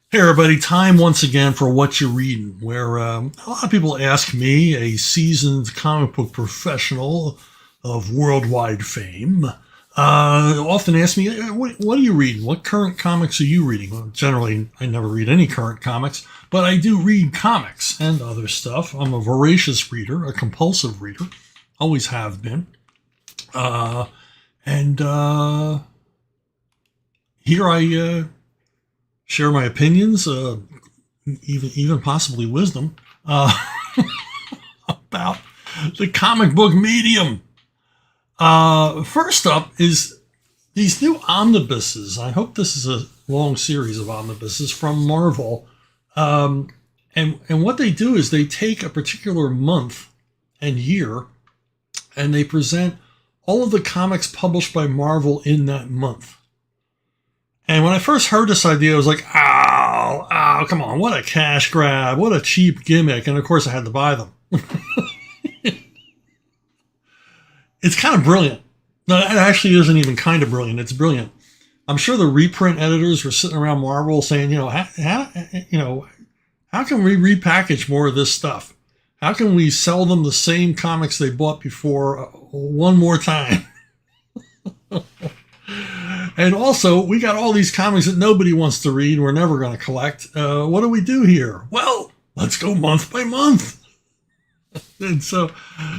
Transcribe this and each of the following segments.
Hey everybody, time once again for What You Readin', where a lot of people ask me, a seasoned comic book professional of worldwide fame, often ask me, what are you reading? What current comics are you reading? Well, generally, I never read any current comics, but I do read comics and other stuff. I'm a voracious reader, a compulsive reader, always have been. And here I share my opinions, even possibly wisdom, about the comic book medium. First up is these new omnibuses. I hope this is a long series of omnibuses from Marvel. And what they do is they take a particular month and year, and they present all of the comics published by Marvel in that month. And when I first heard this idea, I was like, oh, come on, what a cash grab, what a cheap gimmick. And of course, I had to buy them. It's kind of brilliant. No, it actually isn't even kind of brilliant. It's brilliant. I'm sure the reprint editors were sitting around Marvel saying, how can we repackage more of this stuff? How can we sell them the same comics they bought before one more time? And also, we got all these comics that nobody wants to read. We're never going to collect. What do we do here? Well, let's go month by month. And so,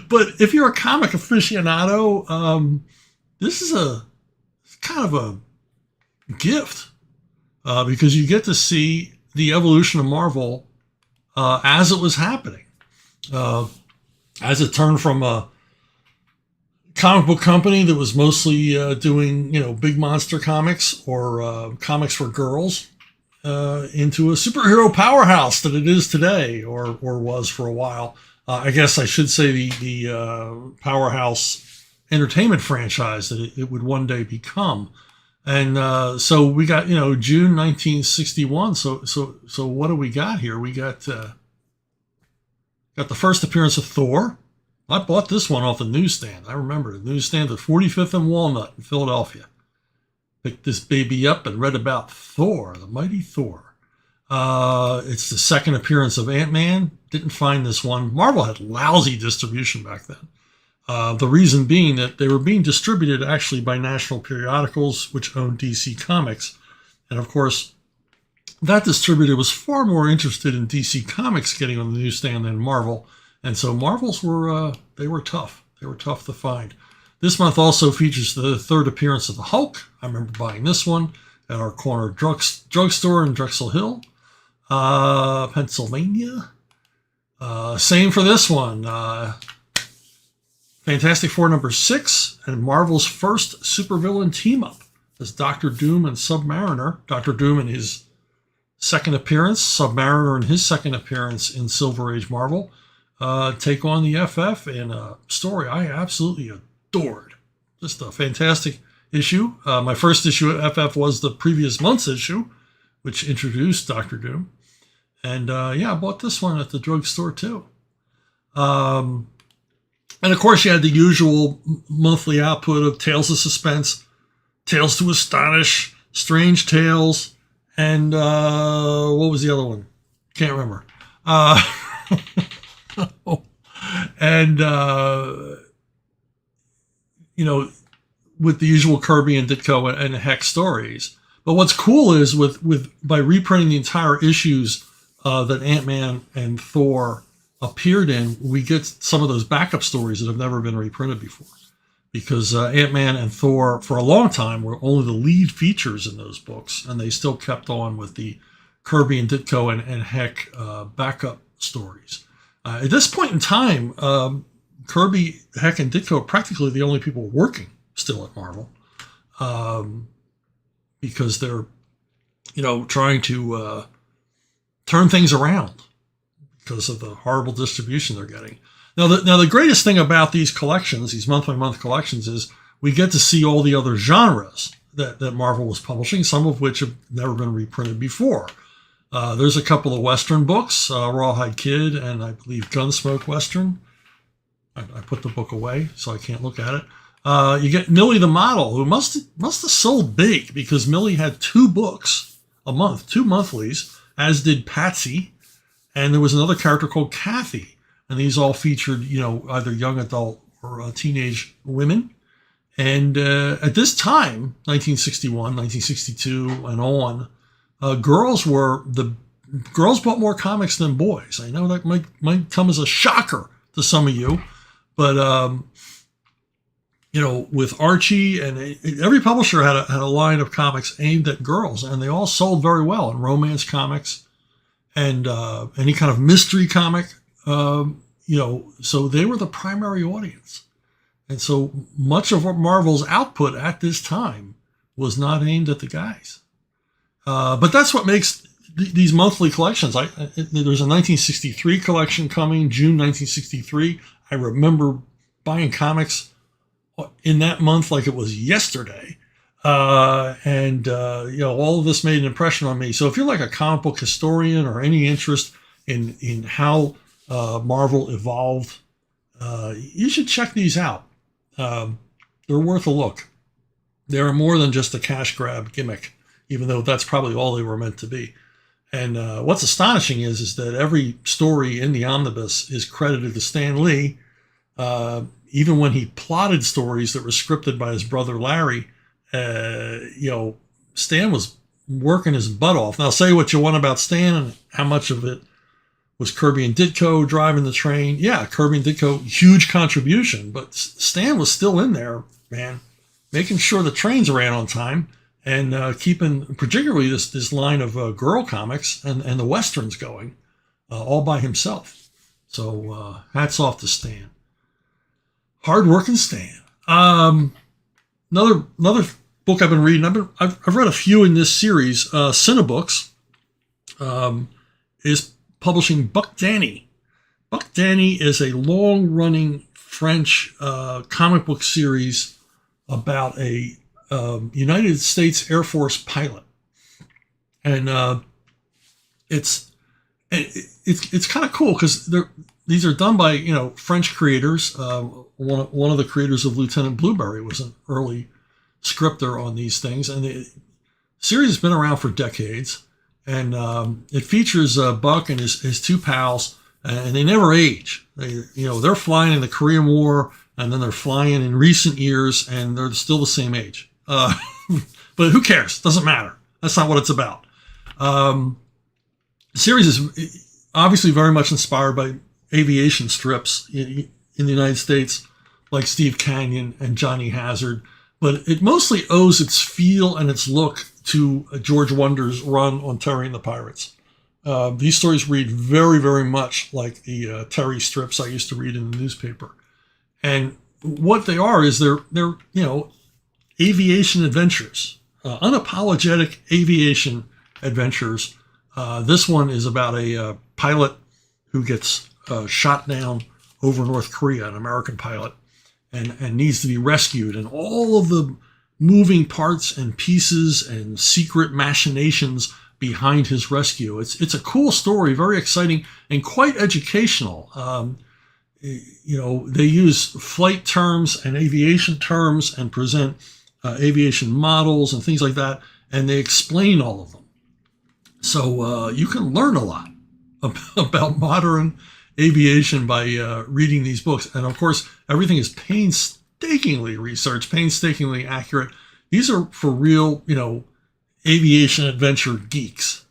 but if you're a comic aficionado, this is a kind of a gift because you get to see the evolution of Marvel as it was happening. As it turned from a comic book company that was mostly doing, big monster comics or comics for girls into a superhero powerhouse that it is today or was for a while. I guess I should say the powerhouse entertainment franchise that it would one day become. And so we got, June 1961. So what do we got here? We got the first appearance of Thor. I bought this one off the newsstand. I remember the newsstand at 45th and Walnut in Philadelphia. Picked this baby up and read about Thor, the mighty Thor. It's the second appearance of Ant-Man. Didn't find this one. Marvel had lousy distribution back then. The reason being that they were being distributed actually by national periodicals, which owned DC Comics. And of course, that distributor was far more interested in DC Comics getting on the newsstand than Marvel. And so Marvels were, they were tough. They were tough to find. This month also features the third appearance of the Hulk. I remember buying this one at our corner drugstore in Drexel Hill, Pennsylvania. Same for this one. Fantastic Four #6 and Marvel's first supervillain team-up as Doctor Doom and Submariner. Doctor Doom in his second appearance, Submariner in his second appearance in Silver Age Marvel. Take on the FF in a story I absolutely adored. Just a fantastic issue. My first issue of FF was the previous month's issue, which introduced Doctor Doom. And I bought this one at the drugstore too. And of course, you had the usual monthly output of Tales of Suspense, Tales to Astonish, Strange Tales, and what was the other one? Can't remember. And with the usual Kirby and Ditko and Heck stories. But what's cool is by reprinting the entire issues that Ant-Man and Thor appeared in, we get some of those backup stories that have never been reprinted before. Because Ant-Man and Thor, for a long time, were only the lead features in those books, and they still kept on with the Kirby and Ditko and Heck backup stories. At this point in time, Kirby, Heck, and Ditko are practically the only people working still at Marvel because they're, trying to turn things around because of the horrible distribution they're getting. Now, the greatest thing about these collections, these month-by-month collections, is we get to see all the other genres that Marvel was publishing, some of which have never been reprinted before. There's a couple of Western books, Rawhide Kid and I believe Gunsmoke Western. I put the book away, so I can't look at it. You get Millie the Model, who must have sold big because Millie had 2 books a month, 2 monthlies, as did Patsy. And there was another character called Kathy. And these all featured, either young adult or teenage women. And at this time, 1961, 1962, and on, girls bought more comics than boys. I know that might come as a shocker to some of you, but with Archie and every publisher had a line of comics aimed at girls, and they all sold very well. And romance comics and any kind of mystery comic, so they were the primary audience. And so much of Marvel's output at this time was not aimed at the guys. But that's what makes these monthly collections. There's a 1963 collection coming, June 1963. I remember buying comics in that month like it was yesterday. All of this made an impression on me. So if you're like a comic book historian or any interest in how Marvel evolved, you should check these out. They're worth a look. They're more than just a cash grab gimmick, even though that's probably all they were meant to be. And what's astonishing is that every story in the omnibus is credited to Stan Lee, even when he plotted stories that were scripted by his brother Larry. Stan was working his butt off. Now, say what you want about Stan and how much of it was Kirby and Ditko driving the train. Yeah, Kirby and Ditko, huge contribution, but Stan was still in there, man, making sure the trains ran on time and keeping particularly this line of girl comics and the Westerns going all by himself. So hats off to Stan. Hard-working Stan. Another book I've been reading, I've read a few in this series. Cinebooks is publishing Buck Danny. Buck Danny is a long-running French comic book series about a United States Air Force pilot, and it's kind of cool because these are done by French creators. One of the creators of Lieutenant Blueberry was an early scripter on these things, and the series has been around for decades. And it features Buck and his two pals, and they never age. They're flying in the Korean War, and then they're flying in recent years, and they're still the same age. But who cares? Doesn't matter. That's not what it's about. The series is obviously very much inspired by aviation strips in the United States, like Steve Canyon and Johnny Hazard, but it mostly owes its feel and its look to George Wonder's run on Terry and the Pirates. These stories read very, very much like the Terry strips I used to read in the newspaper. And what they are is they're aviation adventures, unapologetic aviation adventures. This one is about a pilot who gets shot down over North Korea, an American pilot, and needs to be rescued. And all of the moving parts and pieces and secret machinations behind his rescue. It's a cool story, very exciting and quite educational. They use flight terms and aviation terms and present aviation models and things like that, and they explain all of them. So you can learn a lot about modern aviation by reading these books. And of course, everything is painstakingly researched, painstakingly accurate. These are for real, aviation adventure geeks.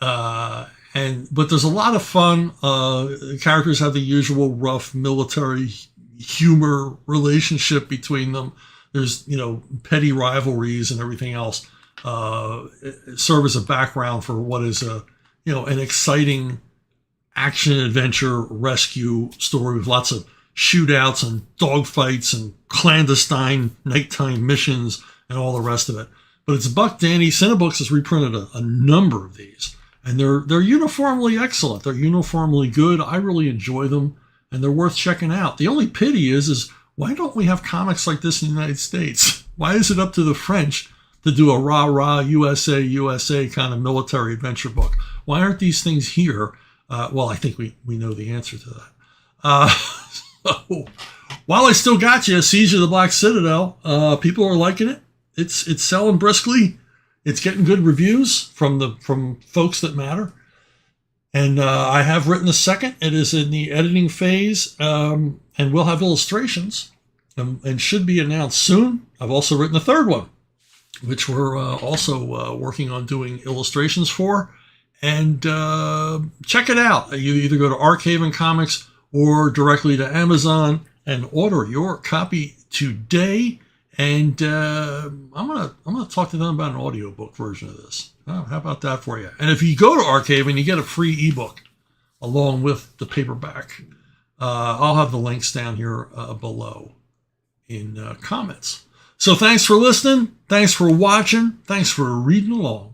But there's a lot of fun. The characters have the usual rough military humor relationship between them. There's, petty rivalries and everything else. Serve as a background for what is an exciting action adventure rescue story with lots of shootouts and dogfights and clandestine nighttime missions and all the rest of it. But it's Buck Danny. Cinebooks has reprinted a number of these, and they're uniformly excellent. They're uniformly good. I really enjoy them, and they're worth checking out. The only pity is why don't we have comics like this in the United States? Why is it up to the French to do a rah-rah USA kind of military adventure book? Why aren't these things here? Well, I think we know the answer to that. So, while I still got you, Siege of the Black Citadel, people are liking it. It's selling briskly. It's getting good reviews from folks that matter. And I have written a second. It is in the editing phase, and we'll have illustrations and should be announced soon. I've also written a third one, which we're also working on doing illustrations for. And check it out. You either go to Archaven Comics or directly to Amazon and order your copy today. And I'm gonna talk to them about an audiobook version of this. How about that for you? And if you go to Archaven, you get a free ebook along with the paperback. I'll have the links down here below in comments. So thanks for listening. Thanks for watching. Thanks for reading along.